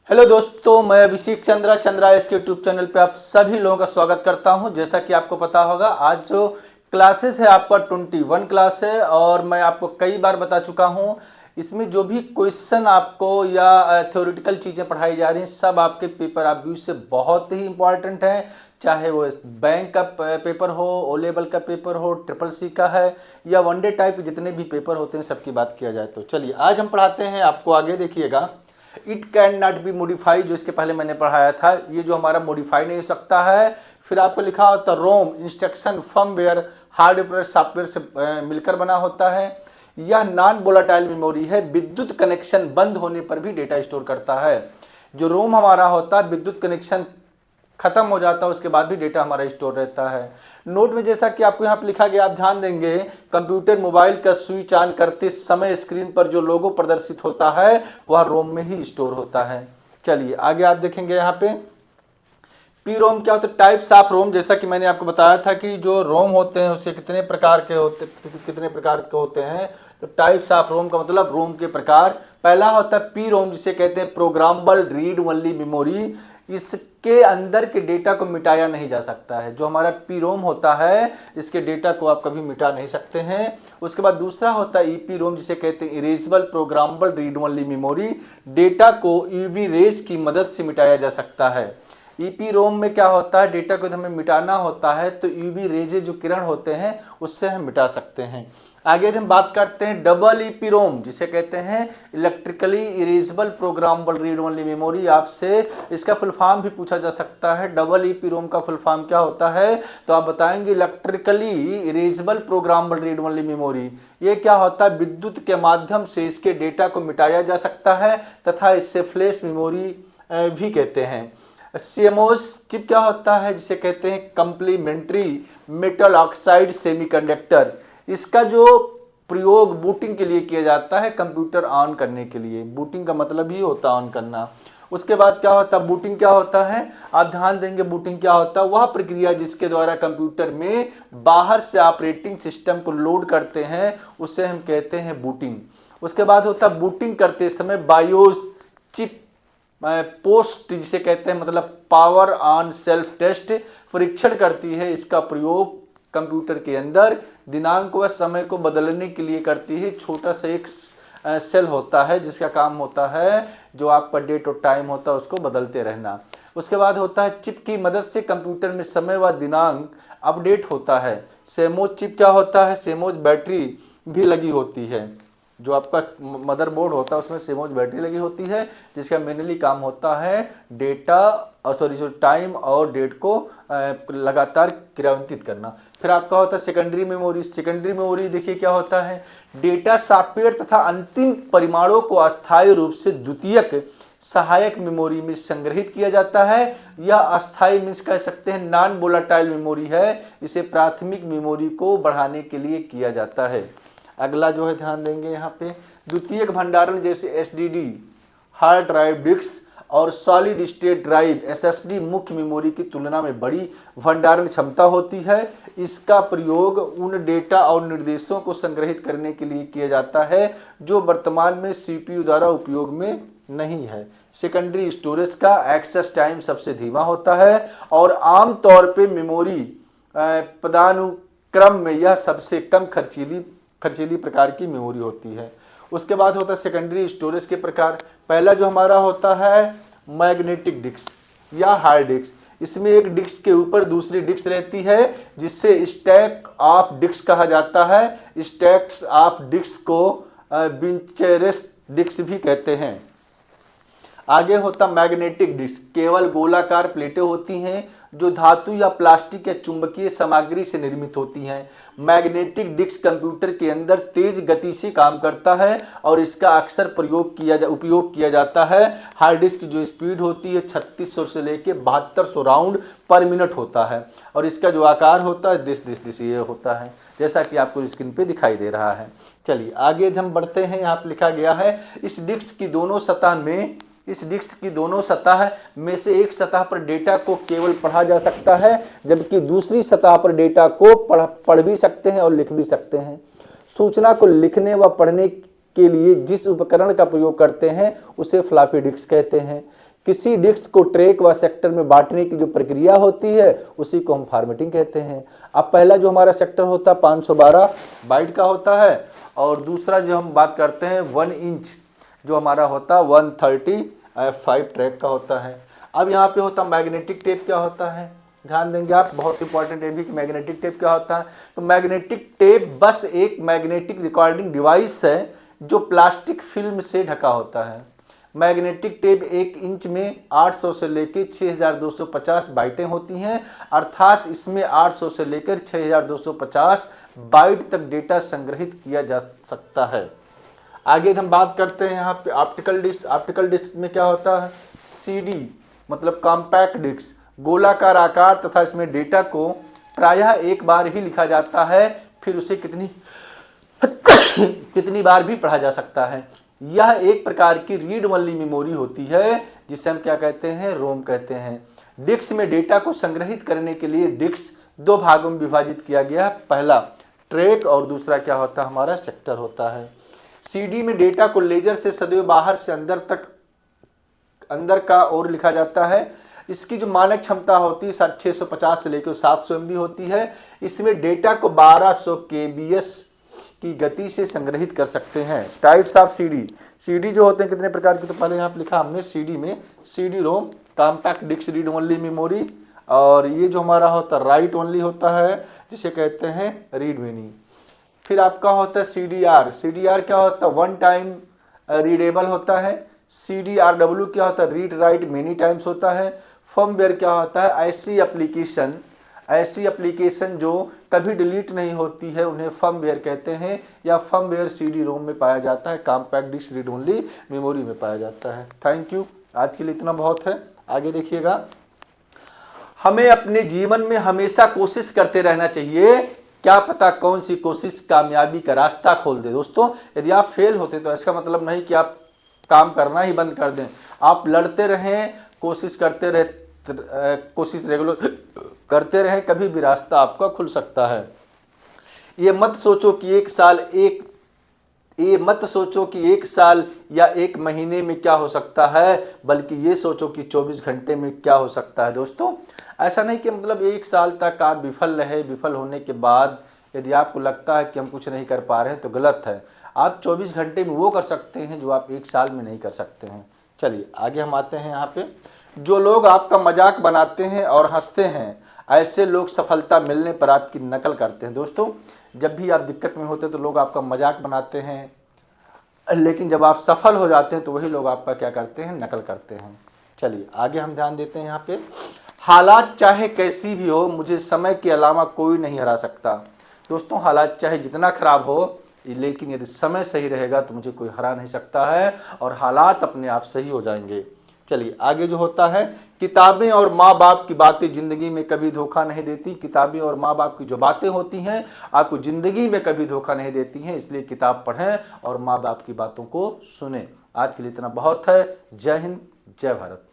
Hello दोस्तों, मैं अभिषेक चंद्रा इसके यूट्यूब चैनल पे आप सभी लोगों का स्वागत करता हूं। जैसा कि आपको पता होगा, आज जो क्लासेस है आपका 21 क्लास है और मैं आपको कई बार बता चुका हूं। इसमें जो भी क्वेश्चन आपको या थ्योरेटिकल चीज़ें पढ़ाई जा रही हैं, सब आपके पेपर आप व्यू से बहुत ही इंपॉर्टेंट हैं। चाहे वो बैंक का पेपर हो, ओ लेवल का पेपर हो, ट्रिपल सी का है या वनडे टाइप के जितने भी पेपर होते हैं, सबकी बात किया जाए तो चलिए आज हम पढ़ाते हैं आपको। आगे देखिएगा, it can not be modify, जो इसके पहले मैंने पढ़ाया था, ये जो हमारा मॉडिफाई नहीं हो सकता है। फिर आपको लिखा होता रोम इंस्ट्रक्शन फर्मवेयर हार्डवेयर सॉफ्टवेयर से मिलकर बना होता है। यह नॉन वोलेटाइल मेमोरी है, विद्युत कनेक्शन बंद होने पर भी डेटा स्टोर करता है। जो रोम हमारा होता है, विद्युत कनेक्शन खत्म हो जाता है उसके बाद भी डेटा हमारा स्टोर रहता है। नोट में जैसा कि आपको यहाँ पर लिखा गया, आप ध्यान देंगे, कंप्यूटर मोबाइल का स्विच ऑन करते समय स्क्रीन पर जो लोगो प्रदर्शित होता है वह रोम में ही स्टोर होता है। चलिए आगे आप देखेंगे यहाँ पे पी रोम क्या होता है, टाइप्स ऑफ रोम। जैसा कि मैंने आपको बताया था कि जो रोम होते हैं उससे कितने प्रकार के होते हैं। तो टाइप्स ऑफ रोम का मतलब रोम के प्रकार। पहला होता है पी रोम, जिसे कहते हैं प्रोग्रामेबल रीड ओनली मेमोरी। इसके अंदर के डेटा को मिटाया नहीं जा सकता है। जो हमारा पी रोम होता है, इसके डेटा को आप कभी मिटा नहीं सकते हैं। उसके बाद दूसरा होता है ईपी रोम, जिसे कहते हैं erasable programmable read only memory. Data को यूवी रेज की मदद से मिटाया जा सकता है। ईपी रोम में क्या होता है, डेटा को हमें मिटाना होता है तो यूवी रेजे जो किरण होते हैं उससे हम मिटा सकते हैं। आगे हम बात करते हैं डबल ईपी रोम, जिसे कहते हैं electrically erasable programmable read only memory. आपसे इसका फुल फॉर्म भी पूछा जा सकता है, डबल ईपी रोम का फुल फॉर्म क्या होता है, तो आप बताएंगे electrically erasable programmable read only memory. ये क्या होता है, विद्युत के माध्यम से इसके डेटा को मिटाया जा सकता है तथा इससे फ्लैश मेमोरी भी कहते हैं। सीएमओएस चिप क्या होता है, जिसे कहते हैं कंप्लीमेंट्री मेटल ऑक्साइड सेमीकंडक्टर। इसका जो प्रयोग बूटिंग के लिए किया जाता है, कंप्यूटर ऑन करने के लिए। बूटिंग का मतलब ही होता है ऑन करना। उसके बाद क्या होता है, बूटिंग क्या होता है, आप ध्यान देंगे बूटिंग क्या होता है, वह प्रक्रिया जिसके द्वारा कंप्यूटर में बाहर से ऑपरेटिंग सिस्टम को लोड करते हैं उसे हम कहते हैं बूटिंग। उसके बाद होता है बूटिंग करते समय बायोस चिप पोस्ट, जिसे कहते हैं मतलब पावर ऑन सेल्फ टेस्ट, परीक्षण करती है। इसका प्रयोग कंप्यूटर के अंदर दिनांक व समय को बदलने के लिए करती है। छोटा सा एक सेल होता है जिसका काम होता है, जो आपका डेट और टाइम होता है उसको बदलते रहना। उसके बाद होता है चिप की मदद से कंप्यूटर में समय व दिनांक अपडेट होता है। सेमोज चिप क्या होता है, सेमोज बैटरी भी लगी होती है। जो आपका मदरबोर्ड होता है उसमें सेमोज बैटरी लगी होती है, जिसका मेनली काम होता है डेटा और टाइम और डेट को लगातार क्रियान्वित करना। फिर आपका होता है सेकेंडरी मेमोरी। सेकेंडरी मेमोरी देखिए क्या होता है, डेटा सॉफ्टवेयर तथा अंतिम परिमाणों को अस्थायी रूप से द्वितीयक सहायक मेमोरी में संग्रहित किया जाता है। यह अस्थायी मीन्स कह सकते हैं नॉन वोलेटाइल मेमोरी है। इसे प्राथमिक मेमोरी को बढ़ाने के लिए किया जाता है। अगला जो है ध्यान देंगे यहाँ पे, द्वितीयक भंडारण जैसे एसडीडी हार्ड ड्राइव डिस्क और सॉलिड स्टेट ड्राइव एसएसडी मुख्य मेमोरी की तुलना में बड़ी भंडारण क्षमता होती है। इसका प्रयोग उन डेटा और निर्देशों को संग्रहित करने के लिए किया जाता है जो वर्तमान में सीपीयू द्वारा उपयोग में नहीं है। सेकेंडरी स्टोरेज का एक्सेस टाइम सबसे धीमा होता है और आमतौर पे मेमोरी पदानुक्रम में यह सबसे कम खर्चीली प्रकार की मेमोरी होती है। उसके बाद होता है सेकेंडरी स्टोरेज के प्रकार। पहला जो हमारा होता है मैग्नेटिक डिस्क या हार्ड डिस्क। इसमें एक डिस्क के ऊपर दूसरी डिस्क रहती है जिससे स्टैक ऑफ डिस्क कहा जाता है। स्टैक्स ऑफ डिस्क को विंचेरेस डिस्क भी कहते हैं। आगे होता मैग्नेटिक डिस्क, केवल गोलाकार प्लेटें होती हैं जो धातु या प्लास्टिक या चुंबकीय सामग्री से निर्मित होती हैं। मैग्नेटिक डिस्क कंप्यूटर के अंदर तेज गति से काम करता है और इसका अक्सर उपयोग किया जाता है। हार्ड डिस्क की जो स्पीड होती है 3600 से लेके 7200 राउंड पर मिनट होता है और इसका जो आकार होता है दिस ये होता है, जैसा कि आपको स्क्रीन पे दिखाई दे रहा है। चलिए आगे हम बढ़ते हैं। यहाँ पर लिखा गया है इस डिस्क की दोनों सतह में से एक सतह पर डेटा को केवल पढ़ा जा सकता है, जबकि दूसरी सतह पर डेटा को पढ़ भी सकते हैं और लिख भी सकते हैं। सूचना को लिखने व पढ़ने के लिए जिस उपकरण का प्रयोग करते हैं उसे फ्लॉपी डिस्क कहते हैं। किसी डिस्क को ट्रैक व सेक्टर में बांटने की जो प्रक्रिया होती है उसी को हम फॉर्मेटिंग कहते हैं। अब पहला जो हमारा सेक्टर होता है 512 बाइट का होता है, और दूसरा जो हम बात करते हैं 1 इंच जो हमारा होता है 130F5 ट्रैक का होता है। अब यहाँ पे होता मैग्नेटिक टेप क्या होता है, ध्यान देंगे आप, बहुत इंपॉर्टेंट है भी कि मैग्नेटिक टेप क्या होता है। तो मैग्नेटिक टेप बस एक मैग्नेटिक रिकॉर्डिंग डिवाइस है जो प्लास्टिक फिल्म से ढका होता है। मैग्नेटिक टेप 1 इंच में 800 से लेकर 6250 बाइटें होती हैं, अर्थात इसमें 800 से लेकर 6250 बाइट तक डेटा संग्रहित किया जा सकता है। आगे हम बात करते हैं यहाँ पे ऑप्टिकल डिस्क। ऑप्टिकल डिस्क में क्या होता है, सीडी मतलब कॉम्पैक्ट डिस्क, गोलाकार आकार तथा इसमें डेटा को प्रायः एक बार ही लिखा जाता है, फिर उसे कितनी बार भी पढ़ा जा सकता है। यह एक प्रकार की रीड ओनली मेमोरी होती है जिसे हम क्या कहते हैं, रोम कहते हैं। डिस्क में डेटा को संग्रहित करने के लिए डिस्क 2 भागों में विभाजित किया गया है, पहला ट्रैक और दूसरा क्या होता है, हमारा सेक्टर होता है। सीडी में डेटा को लेजर से सदैव बाहर से अंदर का ओर लिखा जाता है। इसकी जो मानक क्षमता होती है 650 से लेकर 700 MB होती है। इसमें डेटा को 1200 kbs की गति से संग्रहित कर सकते हैं। टाइप्स ऑफ सीडी, सीडी जो होते हैं कितने प्रकार की, तो पहले यहाँ पे लिखा हमने सीडी में CD ROM, compact disc read only memory, और ये जो हमारा होता है राइट ओनली होता है जिसे कहते हैं रीड मेनी। फिर आपका होता है सीडीआर, सीडीआर क्या होता है, 1 टाइम रीडेबल होता है। सीडीआरडब्ल्यू क्या होता है, रीड राइट मेनी टाइम्स होता है। फर्मवेयर क्या होता है, ऐसी एप्लीकेशन जो कभी डिलीट नहीं होती है उन्हें फर्मवेयर कहते हैं, या फर्मवेयर सीडी रोम में पाया जाता है, compact disc read only memory में पाया जाता है। थैंक यू, आज के लिए इतना बहुत है। आगे देखिएगा, हमें अपने जीवन में हमेशा कोशिश करते रहना चाहिए, क्या पता कौन सी कोशिश कामयाबी का रास्ता खोल दे। दोस्तों यदि आप फेल होते तो इसका मतलब नहीं कि आप काम करना ही बंद कर दें, आप लड़ते रहें, कोशिश रेगुलर करते रहें, कभी भी रास्ता आपका खुल सकता है। ये मत सोचो कि एक साल या 1 महीने में क्या हो सकता है, बल्कि ये सोचो कि 24 घंटे में क्या हो सकता है। दोस्तों ऐसा नहीं कि मतलब 1 साल तक आप विफल रहे, विफल होने के बाद यदि आपको लगता है कि हम कुछ नहीं कर पा रहे हैं तो गलत है। आप 24 घंटे में वो कर सकते हैं जो आप 1 साल में नहीं कर सकते हैं। चलिए आगे हम आते हैं यहाँ पे, जो लोग आपका मजाक बनाते हैं और हंसते हैं, ऐसे लोग सफलता मिलने पर आपकी नकल करते हैं। दोस्तों जब भी आप दिक्कत में होते हैं तो लोग आपका मजाक बनाते हैं, लेकिन जब आप सफल हो जाते हैं तो वही लोग आपका क्या करते हैं, नकल करते हैं। चलिए आगे हम ध्यान देते हैं यहाँ पे, हालात चाहे कैसी भी हो, मुझे समय के अलावा कोई नहीं हरा सकता। दोस्तों हालात चाहे जितना खराब हो, लेकिन यदि समय सही रहेगा तो मुझे कोई हरा नहीं सकता है, और हालात अपने आप सही हो जाएंगे। चलिए आगे जो होता है, किताबें और माँ बाप की बातें जिंदगी में कभी धोखा नहीं देती। किताबें और माँ बाप की जो बातें होती हैं आपको जिंदगी में कभी धोखा नहीं देती हैं, इसलिए किताब पढ़ें और माँ बाप की बातों को सुनें। आज के लिए इतना बहुत है। जय हिंद, जय भारत।